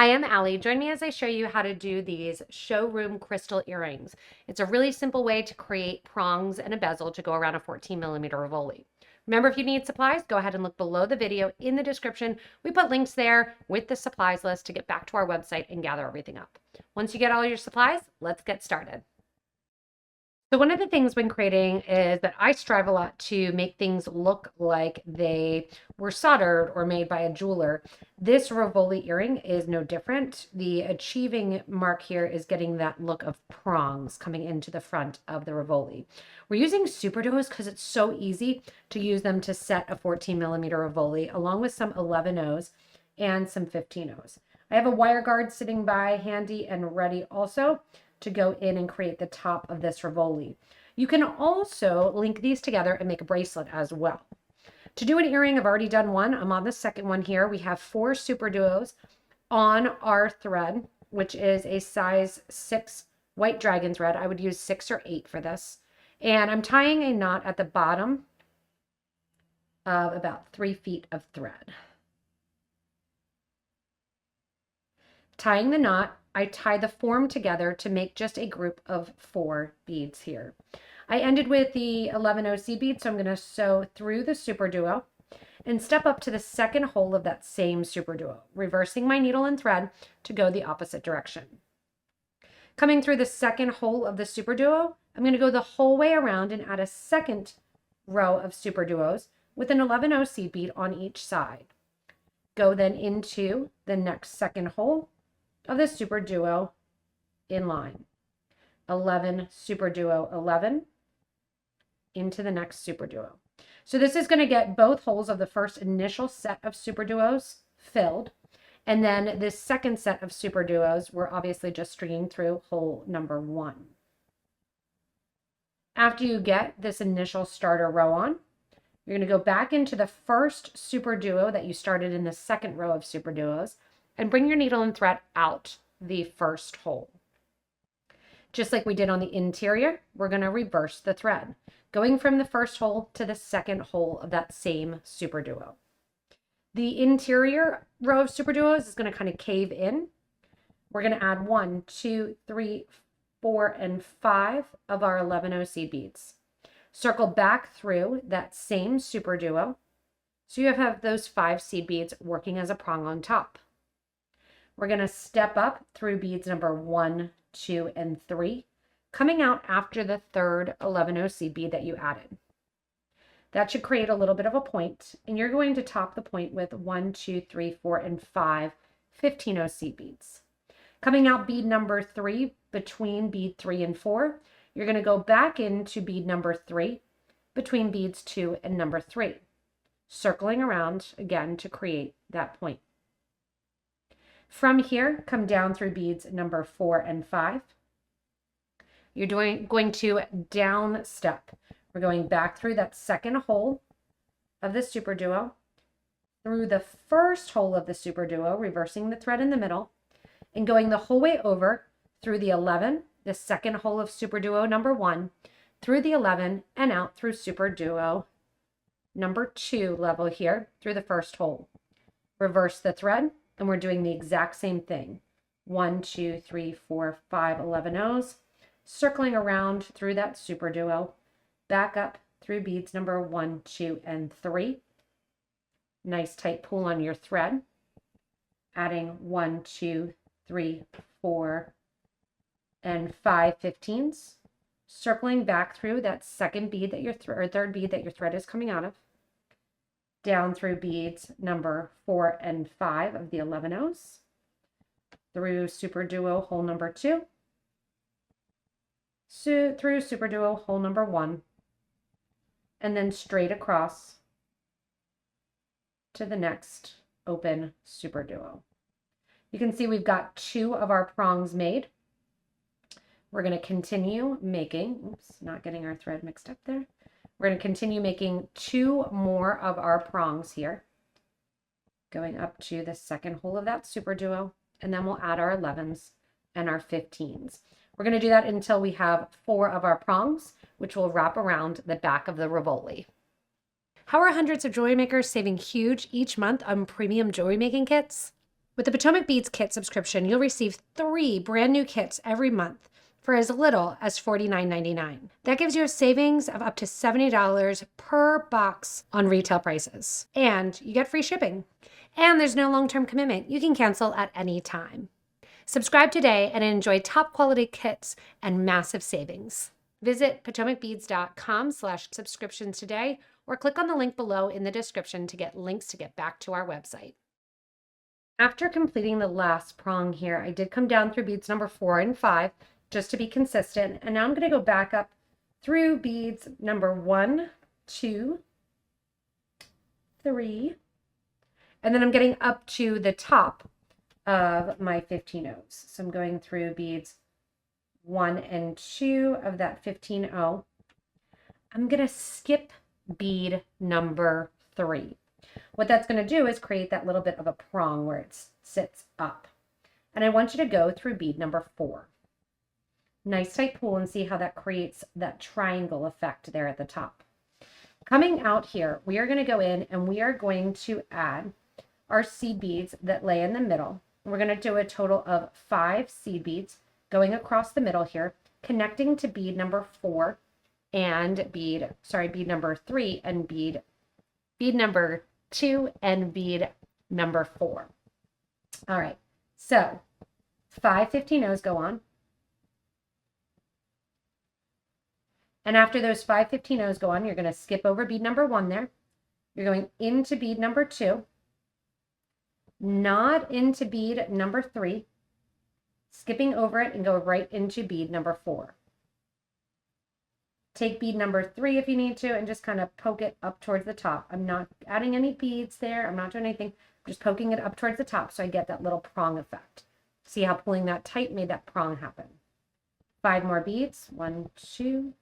Hi, I'm Allie. Join me as I show you how to do these Showroom Crystal Earrings. It's a really simple way to create prongs and a bezel to go around a 14mm Rivoli. Remember, if you need supplies, go ahead and look below the video in the description. We put links there with the supplies list to get back to our website and gather everything up. Once you get all your supplies, let's get started. So one of the things when creating is that I strive a lot to make things look like they were soldered or made by a jeweler. This Rivoli earring is no different. The achieving mark here is getting that look of prongs coming into the front of the Rivoli. We're using SuperDuos because it's so easy to use them to set a 14mm Rivoli along with some 11/0s and some 15/0s. I have a wire guard sitting by handy and ready also to go in and create the top of this Rivoli. You can also link these together and make a bracelet as well. To do an earring, I've already done one. I'm on the second one here. We have 4 SuperDuos on our thread, which is a size 6 white dragon thread. I would use 6 or 8 for this. And I'm tying a knot at the bottom of about 3 feet of thread. Tying the knot, I tie the form together to make just a group of 4 beads here. I ended with the 11/0 seed bead, so I'm going to sew through the SuperDuo and step up to the second hole of that same SuperDuo, reversing my needle and thread to go the opposite direction. Coming through the second hole of the SuperDuo, I'm going to go the whole way around and add a second row of SuperDuos with an 11/0 seed bead on each side. Go then into the next second hole of the SuperDuo in line. 11 SuperDuo 11 into the next SuperDuo. So this is going to get both holes of the first initial set of SuperDuos filled, and then this second set of SuperDuos we're obviously just stringing through hole number 1. After you get this initial starter row on, you're going to go back into the first SuperDuo that you started in the second row of SuperDuos and bring your needle and thread out the first hole. Just like we did on the interior, we're going to reverse the thread, going from the first hole to the second hole of that same SuperDuo. The interior row of SuperDuos is going to kind of cave in. We're going to add 1, 2, 3, 4, and 5 of our 11/0 seed beads. Circle back through that same SuperDuo, so you have those 5 seed beads working as a prong on top. We're going to step up through beads number 1, 2, and 3, coming out after the third 11/0 seed bead that you added. That should create a little bit of a point, and you're going to top the point with 1, 2, 3, 4, and 5 15/0 seed beads. Coming out bead number 3 between bead 3 and 4, you're going to go back into bead number 3 between beads 2 and number 3, circling around again to create that point. From here, come down through beads number 4 and 5. You're going to down step. We're going back through that second hole of the SuperDuo, through the first hole of the SuperDuo, reversing the thread in the middle, and going the whole way over through the 11, the second hole of SuperDuo number 1, through the 11, and out through SuperDuo number 2 level here, through the first hole. Reverse the thread, and we're doing the exact same thing. 1, 2, 3, 4, 5 11/0s, circling around through that SuperDuo, back up through beads number 1, 2, and 3. Nice tight pull on your thread, adding 1, 2, 3, 4, and 5 15s, circling back through that second bead that your third bead that your thread is coming out of, down through beads number 4 and 5 of the 11/0s, through SuperDuo hole number 2, through SuperDuo hole number 1, and then straight across to the next open SuperDuo. You can see we've got 2 of our prongs made. We're going to continue making, oops, not getting our thread mixed up there. We're going to continue making 2 more of our prongs here, going up to the second hole of that SuperDuo, and then we'll add our 11s and our 15s. We're going to do that until we have 4 of our prongs, which will wrap around the back of the Rivoli. How are hundreds of jewelry makers saving huge each month on premium jewelry making kits? With the Potomac Beads kit subscription, you'll receive 3 brand new kits every month for as little as $49.99. That gives you a savings of up to $70 per box on retail prices. And you get free shipping. And there's no long-term commitment. You can cancel at any time. Subscribe today and enjoy top quality kits and massive savings. Visit PotomacBeads.com/subscriptions today or click on the link below in the description to get links to get back to our website. After completing the last prong here, I did come down through beads number 4 and 5 just to be consistent. And now I'm going to go back up through beads number 1, 2, 3, and then I'm getting up to the top of my 15 O's. So I'm going through beads 1 and 2 of that 15 O. I'm going to skip bead number 3. What that's going to do is create that little bit of a prong where it sits up. And I want you to go through bead number 4. Nice tight pull and see how that creates that triangle effect there at the top. Coming out here, we are going to go in and we are going to add our seed beads that lay in the middle. We're going to do a total of 5 seed beads going across the middle here, connecting to bead number 4 and bead number 3 and bead number 2 and bead number 4. All right, so 5 15 O's go on. And after those 5 15 O's go on, you're going to skip over bead number 1 there. You're going into bead number 2, not into bead number 3, skipping over it and go right into bead number 4. Take bead number 3 if you need to and just kind of poke it up towards the top. I'm not adding any beads there. I'm not doing anything. I'm just poking it up towards the top so I get that little prong effect. See how pulling that tight made that prong happen. 5 more beads. 1, 2,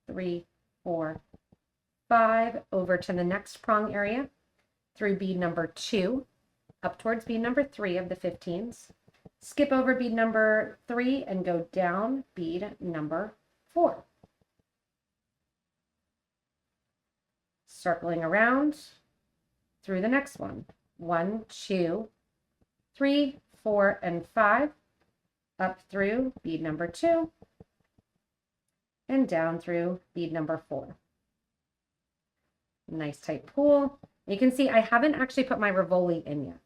3, 4, 5. Over to the next prong area through bead number 2, up towards bead number 3 of the 15s. Skip over bead number 3 and go down bead number 4. Circling around through the next one. 1, 2, 3, 4, and 5. Up through bead number 2 and down through bead number 4. Nice tight pull. You can see I haven't actually put my Rivoli in yet.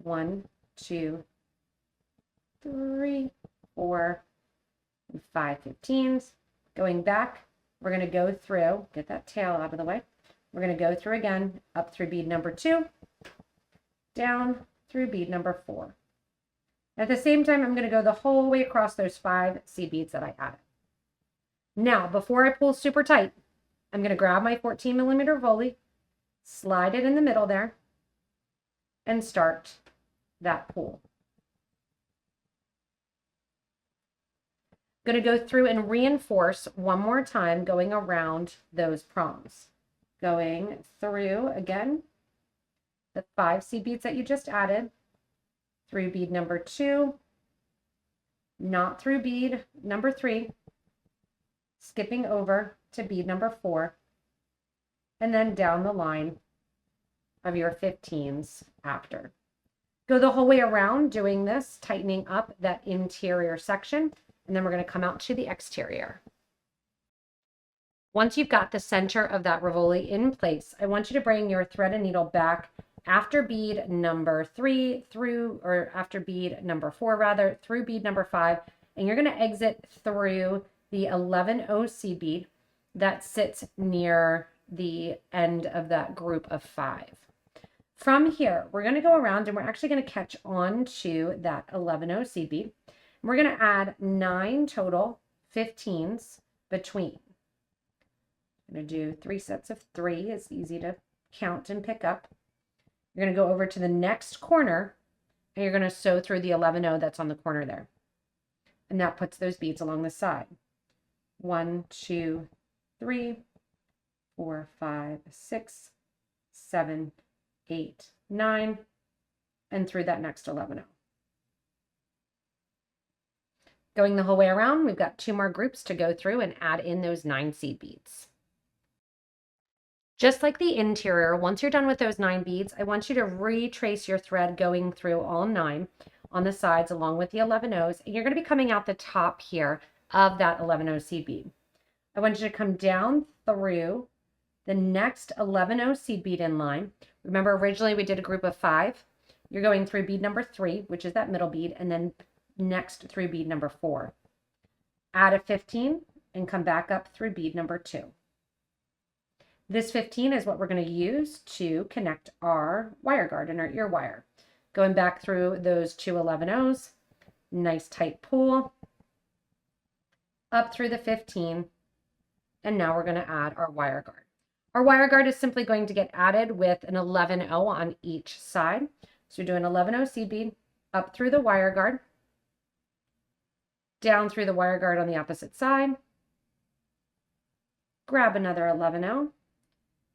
1, 2, 3, 4, and 5 15s. Going back, we're going to go through, get that tail out of the way. We're going to go through again, up through bead number 2, down through bead number 4. At the same time, I'm going to go the whole way across those 5 seed beads that I added. Now, before I pull super tight, I'm going to grab my 14mm Rivoli, slide it in the middle there, and start that pull. Going to go through and reinforce one more time, going around those prongs. Going through again the 5 seed beads that you just added, through bead number 2, not through bead number 3, skipping over to bead number 4, and then down the line of your 15s after. Go the whole way around doing this, tightening up that interior section. And then we're going to come out to the exterior. Once you've got the center of that Rivoli in place, I want you to bring your thread and needle back after bead number 3 through, or after bead number 4 rather, through bead number 5. And you're going to exit through the 11O seed bead that sits near the end of that group of 5. From here, we're going to go around and we're actually going to catch on to that 11O seed bead. We're going to add 9 total 15s between. I'm going to do 3 sets of 3. It's easy to count and pick up. You're going to go over to the next corner and you're going to sew through the 11O that's on the corner there. And that puts those beads along the side. 1, 2, 3, 4, 5, 6, 7, 8, 9, and through that next 11O. Going the whole way around, we've got 2 more groups to go through and add in those 9 seed beads. Just like the interior, once you're done with those 9 beads, I want you to retrace your thread going through all 9 on the sides along with the 11 O's. And you're going to be coming out the top here of that 11 O seed bead. I want you to come down through the next 11 O seed bead in line. Remember, originally we did a group of 5. You're going through bead number 3, which is that middle bead, and then next through bead number 4. Add a 15 and come back up through bead number 2. This 15 is what we're going to use to connect our wire guard and our ear wire. Going back through those 2 11 O's, nice tight pull, up through the 15, and now we're going to add our wire guard. Our wire guard is simply going to get added with an 11 O on each side. So you're doing 11 O seed bead, up through the wire guard, down through the wire guard on the opposite side, grab another 11 O,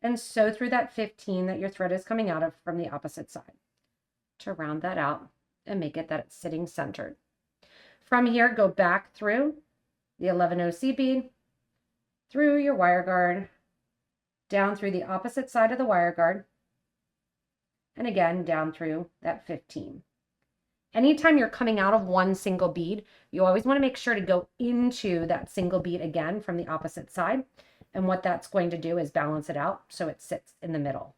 and sew through that 15 that your thread is coming out of from the opposite side to round that out and make it that it's sitting centered. From here, go back through the 11 O seed bead, through your wire guard, down through the opposite side of the wire guard, and again down through that 15. Anytime you're coming out of one single bead, you always want to make sure to go into that single bead again from the opposite side. And what that's going to do is balance it out so it sits in the middle.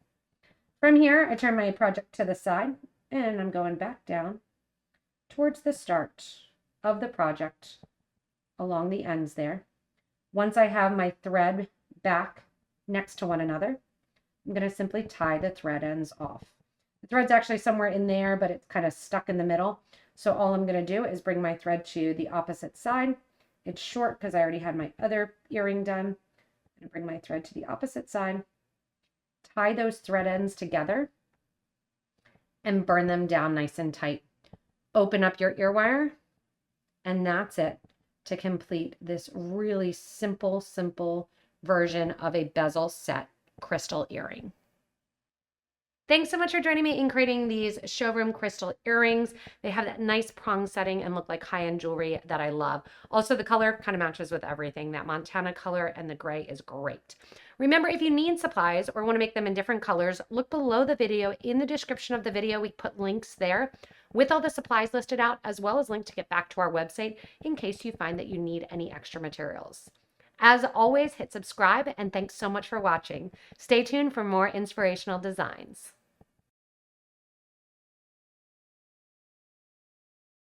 From here, I turn my project to the side and I'm going back down towards the start of the project along the ends there. Once I have my thread back next to one another, I'm going to simply tie the thread ends off. The thread's actually somewhere in there, but it's kind of stuck in the middle. So all I'm going to do is bring my thread to the opposite side. It's short because I already had my other earring done. I'm going to bring my thread to the opposite side, tie those thread ends together, and burn them down nice and tight. Open up your ear wire, and that's it to complete this really simple version of a bezel set crystal earring. Thanks so much for joining me in creating these Showroom Crystal Earrings. They have that nice prong setting and look like high-end jewelry that I love. Also, the color kind of matches with everything. That Montana color and the gray is great. Remember, if you need supplies or want to make them in different colors, look below the video. In the description of the video, we put links there with all the supplies listed out, as well as link to get back to our website in case you find that you need any extra materials. As always, hit subscribe, and thanks so much for watching. Stay tuned for more inspirational designs.